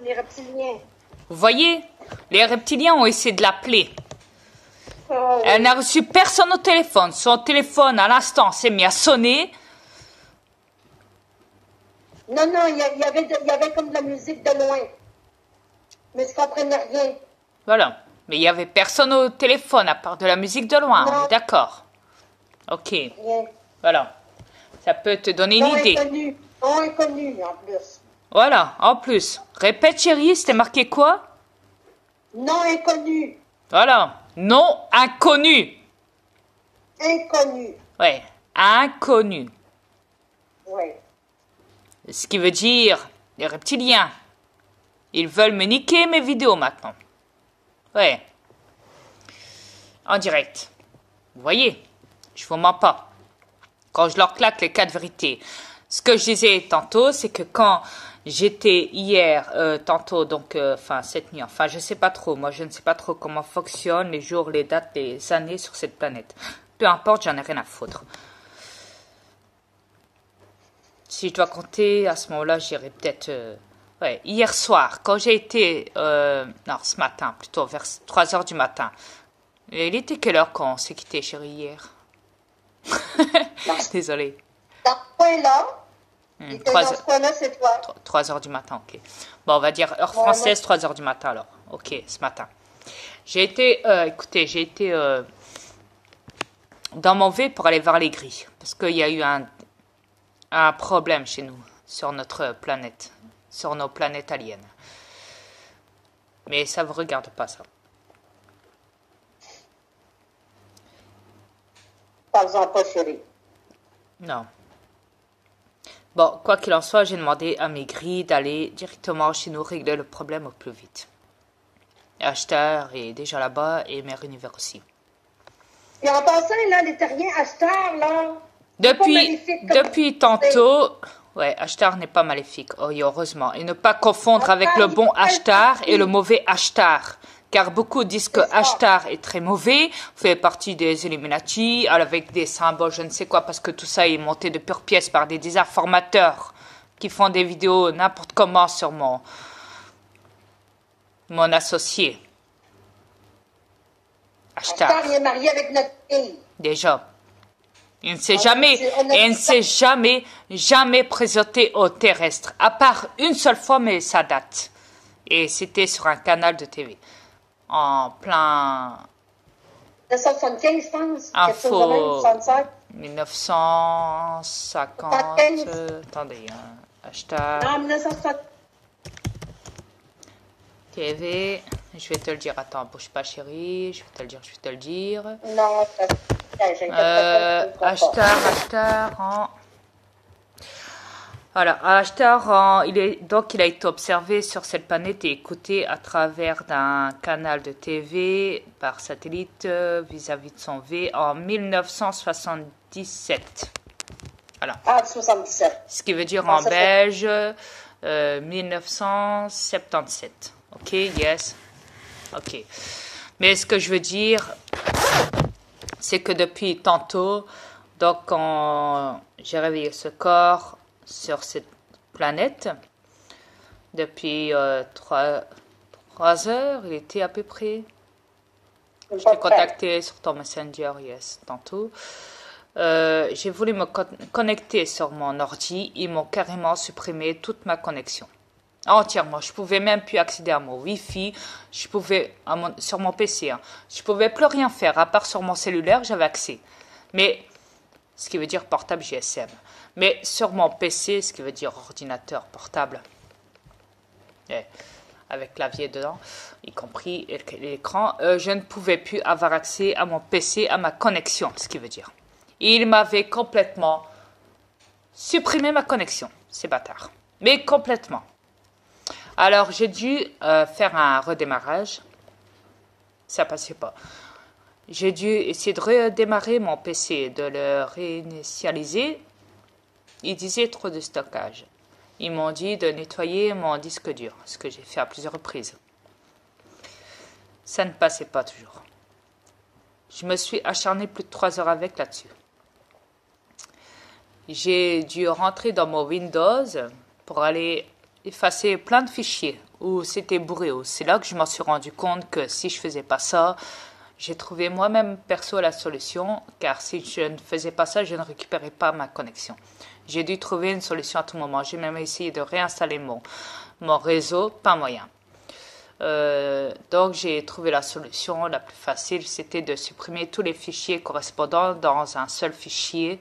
les reptiliens. Vous voyez, les reptiliens ont essayé de l'appeler. Oh, Elle n'a reçu personne au téléphone. Son téléphone, à l'instant, s'est mis à sonner. non, il y avait comme de la musique de loin. Mais je comprenais rien. Voilà. Mais il n'y avait personne au téléphone à part de la musique de loin. Non. On est d'accord. Ok. Rien. Voilà. Ça peut te donner une Non idée. inconnu. Non inconnu, en plus. Voilà. En plus. Répète, chérie, c'était marqué quoi? Non inconnu. Voilà. Non inconnu. Inconnu. Ouais. Inconnu. Oui. Ce qui veut dire les reptiliens. Ils veulent me niquer mes vidéos maintenant. Ouais. En direct. Vous voyez, je vous mens pas. Quand je leur claque les 4 vérités. Ce que je disais tantôt, c'est que quand j'étais hier, tantôt, donc, cette nuit, je sais pas trop. Moi, je ne sais pas trop comment fonctionnent les jours, les dates, les années sur cette planète. Peu importe, j'en ai rien à foutre. Si je dois compter, à ce moment-là, j'irai peut-être... hier soir, quand j'ai été... non, ce matin, plutôt vers 3 heures du matin. Et il était quelle heure quand on s'est quitté, chérie, hier? Désolée. Dans ce coin-là, dans ce coin-là, c'est toi. 3 heures du matin, ok. Bon, on va dire heure française, 3 heures du matin, alors. Ok, ce matin. J'ai été... écoutez, j'ai été... dans mon V pour aller voir les grilles. Parce qu'il y a eu un problème chez nous, sur notre planète, sur nos planètes aliens. Mais ça ne vous regarde pas, ça. Parle-en pas, chérie. Non. Bon, quoi qu'il en soit, j'ai demandé à mes grilles d'aller directement chez nous régler le problème au plus vite. Acheteur est déjà là-bas et Mère Univers aussi. Et en passant, là, les terriens acheteurs, là... Depuis tantôt, ouais, Ashtar n'est pas maléfique, oh, et heureusement. Et ne pas confondre avec le bon Ashtar et le mauvais Ashtar. Car beaucoup disent que Ashtar est très mauvais, fait partie des Illuminati, avec des symboles, je ne sais quoi, parce que tout ça est monté de pure pièce par des désinformateurs qui font des vidéos n'importe comment sur mon associé. Ashtar est marié avec notre fille. Déjà. Il ne s'est jamais présenté au terrestre, à part une seule fois, mais ça date. Et c'était sur un canal de TV. En plein... 1975, je pense. Info... 1950... Attendez, hashtag... Non, 1960. TV... Je vais te le dire. Attends, bouge pas, chérie. Je vais te le dire. Non, Ashtar en... Voilà, Ashtar, il a été observé sur cette planète et écouté à travers d'un canal de TV par satellite vis-à-vis de son V en 1977. Voilà. Ah, 77. Ce qui veut dire en belge 1977. Ok, yes. Ok. Mais ce que je veux dire, c'est que depuis tantôt, donc quand j'ai réveillé ce corps sur cette planète, depuis 3 heures, il était à peu près. Je t'ai contacté sur ton Messenger, yes, tantôt. J'ai voulu me connecter sur mon ordi, ils m'ont carrément supprimé toute ma connexion. Entièrement, je pouvais même plus accéder à mon Wi-Fi, sur mon PC, hein. Je pouvais plus rien faire, à part sur mon cellulaire, j'avais accès. Mais, ce qui veut dire portable GSM. Mais sur mon PC, ce qui veut dire ordinateur portable, avec clavier dedans, y compris l'écran, je ne pouvais plus avoir accès à mon PC, à ma connexion, ce qui veut dire. Il m'avait complètement supprimé ma connexion, ces bâtards. Mais complètement. Alors, j'ai dû faire un redémarrage. Ça passait pas. J'ai dû essayer de redémarrer mon PC, de le réinitialiser. Il disait trop de stockage. Ils m'ont dit de nettoyer mon disque dur, ce que j'ai fait à plusieurs reprises. Ça ne passait pas toujours. Je me suis acharné plus de 3 heures avec là-dessus. J'ai dû rentrer dans mon Windows pour aller effacer plein de fichiers ou c'était bourré. C'est là que je m'en suis rendu compte que si je faisais pas ça, j'ai trouvé moi-même perso la solution, car si je ne faisais pas ça, je ne récupérais pas ma connexion. J'ai dû trouver une solution à tout moment. J'ai même essayé de réinstaller mon réseau, pas moyen. Donc j'ai trouvé la solution la plus facile, c'était de supprimer tous les fichiers correspondants dans un seul fichier.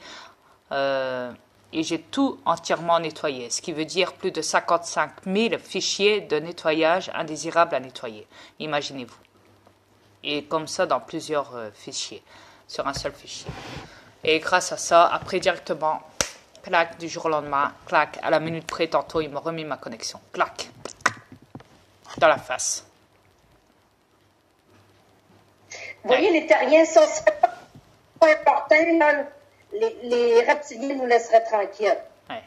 Et j'ai tout entièrement nettoyé, ce qui veut dire plus de 55 000 fichiers de nettoyage indésirables à nettoyer. Imaginez-vous. Et comme ça dans plusieurs fichiers, sur un seul fichier. Et grâce à ça, après directement, clac, du jour au lendemain, clac, à la minute près, tantôt, il m'a remis ma connexion. Clac, dans la face. Vous voyez, les terriens, ça, c'est pas important, là. Les reptiliens nous laisseraient tranquilles. Ouais.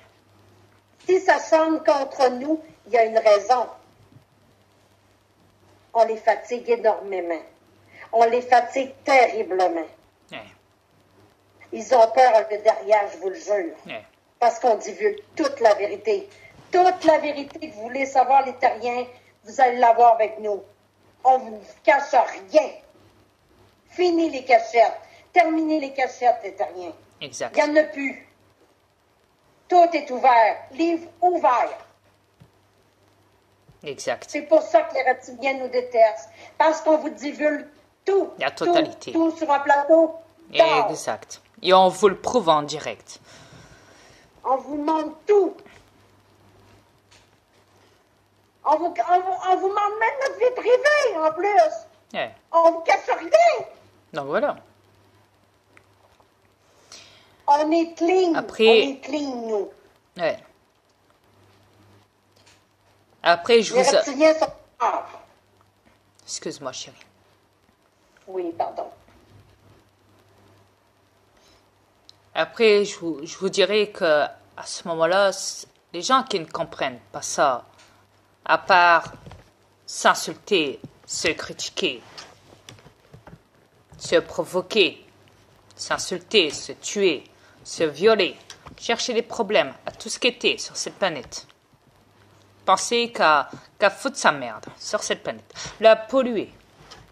Si ça sonne contre nous, il y a une raison. On les fatigue énormément. On les fatigue terriblement. Ouais. Ils ont peur de derrière, je vous le jure. Ouais. Parce qu'on divulgue toute la vérité. Toute la vérité que vous voulez savoir, les terriens, vous allez l'avoir avec nous. On ne vous cache rien. Fini les cachettes. Terminez les cachettes, les terriens. Exact. Il n'y en a plus. Tout est ouvert. Livre ouvert. Exact. C'est pour ça que les reptiliens nous détestent. Parce qu'on vous divulgue tout. La totalité. Tout sur un plateau. d'or. Exact. Et on vous le prouve en direct. On vous demande tout. On vous demande même notre vie privée, en plus. Ouais. On vous cache rien. Donc voilà. On est clean. Après- On est clean, nous. Ouais. Après, je Les vous... reptiliens sont braves. Excuse-moi, chérie. Oui, pardon. Après, je vous dirais que à ce moment-là, les gens qui ne comprennent pas ça, à part s'insulter, se critiquer, se provoquer, s'insulter, se tuer, se violer, chercher des problèmes à tout ce qui était sur cette planète. Penser qu'à foutre sa merde sur cette planète, la polluer,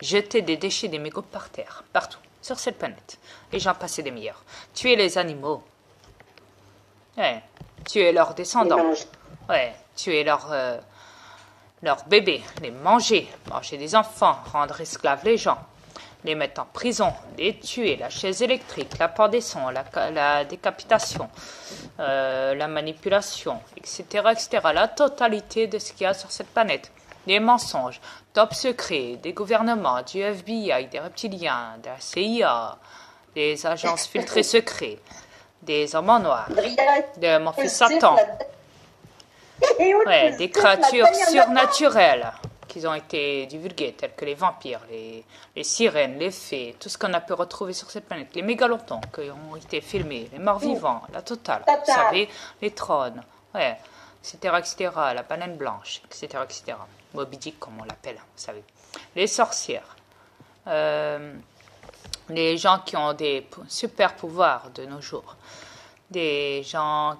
jeter des déchets, des mégots par terre, partout, sur cette planète. Et j'en passais des meilleurs. Tuer les animaux. Ouais. Tuer leurs descendants. Ouais. Tuer leurs bébés. Les manger. Manger des enfants. Rendre esclaves les gens. Les mettre en prison. Les tuer. La chaise électrique. La pendaison. La décapitation. La manipulation. Etc. etc. La totalité de ce qu'il y a sur cette planète. Des mensonges. Top secret. Des gouvernements. Du FBI. Des reptiliens. De la CIA. Des agences filtrées secrets, des hommes en noir, de mon fils Satan, ouais, des créatures surnaturelles qui ont été divulguées, telles que les vampires, les sirènes, les fées, tout ce qu'on a pu retrouver sur cette planète, les mégalothons qui ont été filmés, les morts vivants, la totale, vous savez, les trônes, ouais, etc., etc., la banane blanche, etc., etc., Moby Dick, comme on l'appelle, vous savez, les sorcières, les gens qui ont des super pouvoirs de nos jours, des gens